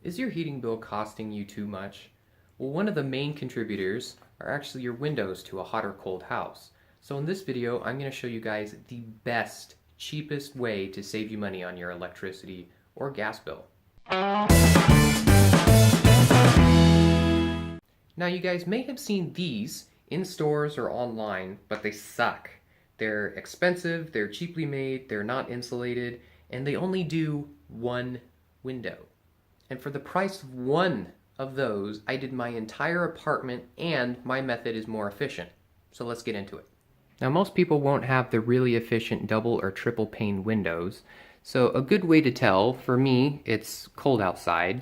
Is your heating bill costing you too much? Well, one of the main contributors are actually your windows to a hot or cold house. So in this video, I'm going to show you guys the best, cheapest way to save you money on your electricity or gas bill. Now you guys may have seen these in stores or online, but they suck. They're expensive, they're cheaply made, they're not insulated, and they only do one window. And for the price of one of those, I did my entire apartment, and my method is more efficient. So let's get into it. Now most people won't have the really efficient double or triple pane windows, so a good way to tell, for me, it's cold outside.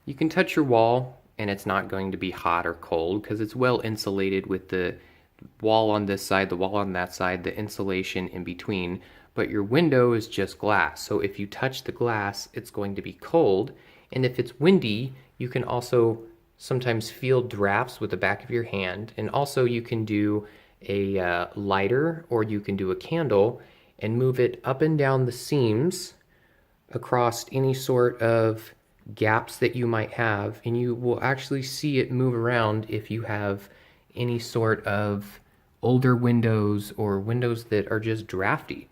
You can touch your wall and it's not going to be hot or cold because it's well insulated with the wall on this side, the wall on that side, the insulation in between, but your window is just glass. So if you touch the glass, it's going to be cold. And if it's windy, you can also sometimes feel drafts with the back of your hand. And also you can do a lighter, or you can do a candle and move it up and down the seams across any sort of gaps that you might have, and you will actually see it move around if you have any sort of older windows or windows that are just drafty.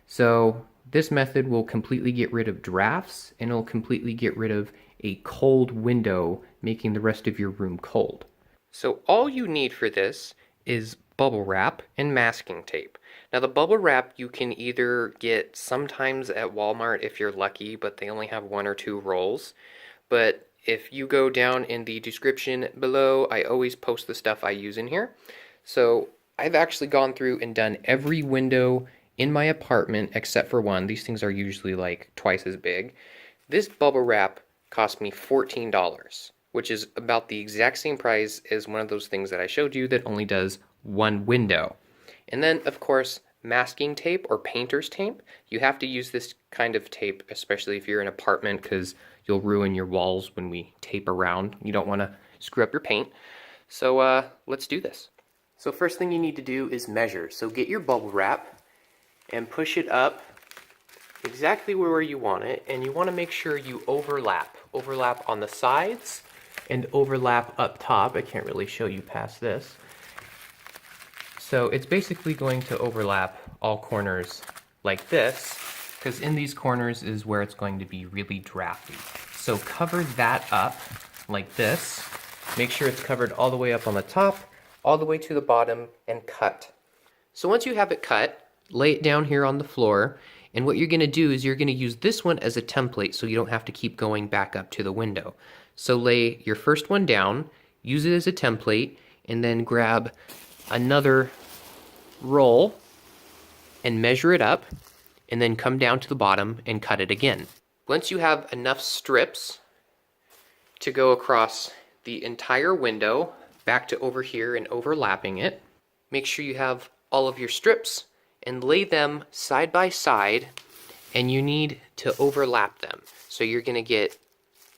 So this method will completely get rid of drafts, and it'll completely get rid of a cold window, making the rest of your room cold. So all you need for this is bubble wrap and masking tape. Now the bubble wrap you can either get sometimes at Walmart if you're lucky, but they only have 1 or 2 rolls. But if you go down in the description below, I always post the stuff I use in here. So I've actually gone through and done every window in my apartment except for one. These things are usually like twice as big. This bubble wrap cost me $14, which is about the exact same price as one of those things that I showed you that only does one window. And then, of course, masking tape or painter's tape. You have to use this kind of tape, especially if you're in an apartment, because you'll ruin your walls when we tape around. You don't want to screw up your paint. So let's do this. So first thing you need to do is measure. So get your bubble wrap and push it up exactly where you want it, and you want to make sure you overlap. Overlap on the sides and overlap up top. I can't really show you past this. So it's basically going to overlap all corners like this, because in these corners is where it's going to be really drafty. So cover that up like this. Make sure it's covered all the way up on the top, all the way to the bottom, and cut. So once you have it cut, lay it down here on the floor, and what you're going to do is you're going to use this one as a template so you don't have to keep going back up to the window. So lay your first one down, use it as a template, and then grab another roll and measure it up, and then come down to the bottom and cut it again. Once you have enough strips to go across the entire window back to over here and overlapping it, make sure you have all of your strips and lay them side by side, and you need to overlap them. So you're going to get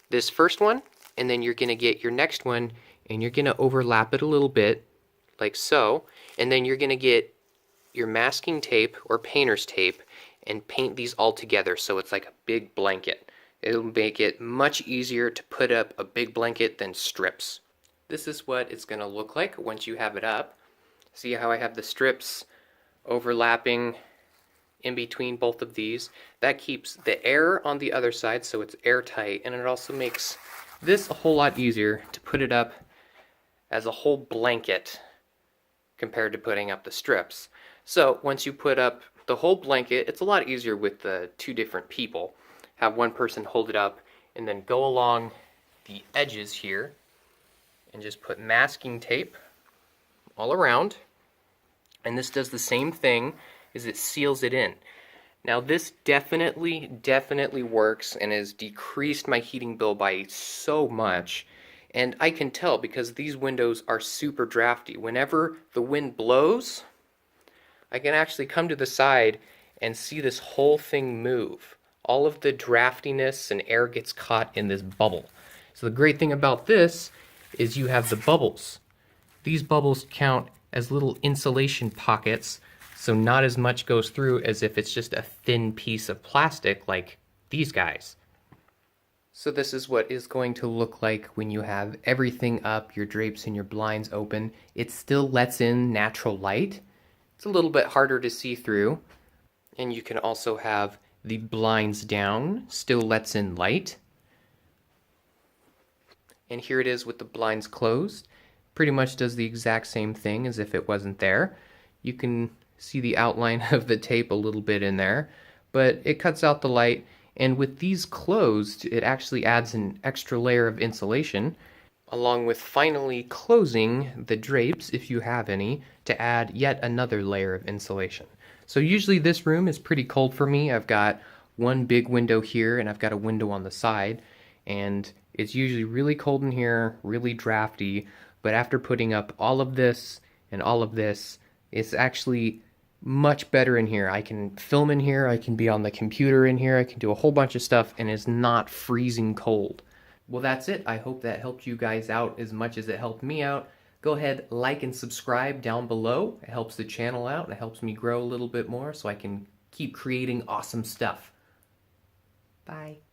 this first one, and then you're going to get your next one, and you're going to overlap it a little bit like so, and then you're going to get your masking tape or painter's tape and paint these all together so it's like a big blanket. It'll make it much easier to put up a big blanket than strips. This is what it's going to look like once you have it up. See how I have the strips overlapping in between both of these? That keeps the air on the other side so it's airtight, and it also makes this a whole lot easier to put it up as a whole blanket compared to putting up the strips. So once you put up the whole blanket, it's a lot easier with the 2 different people. Have one person hold it up and then go along the edges here and just put masking tape all around. And this does the same thing, is it seals it in. Now this definitely works and has decreased my heating bill by so much. And I can tell because these windows are super drafty. Whenever the wind blows, I can actually come to the side and see this whole thing move. All of the draftiness and air gets caught in this bubble. So the great thing about this is you have the bubbles. These bubbles count as little insulation pockets, so not as much goes through as if it's just a thin piece of plastic like these guys. So this is what is going to look like when you have everything up, your drapes and your blinds open. It still lets in natural light. It's a little bit harder to see through. And you can also have the blinds down, still lets in light. And here it is with the blinds closed. Pretty much does the exact same thing as if it wasn't there. You can see the outline of the tape a little bit in there, but it cuts out the light. And with these closed, it actually adds an extra layer of insulation, along with finally closing the drapes, if you have any, to add yet another layer of insulation. So usually this room is pretty cold for me. I've got one big window here and I've got a window on the side, and it's usually really cold in here, really drafty, but after putting up all of this and all of this, it's actually much better in here. I can film in here, I can be on the computer in here, I can do a whole bunch of stuff, and it's not freezing cold. Well, that's it. I hope that helped you guys out as much as it helped me out. Go ahead, like and subscribe down below. It helps the channel out, and it helps me grow a little bit more so I can keep creating awesome stuff. Bye.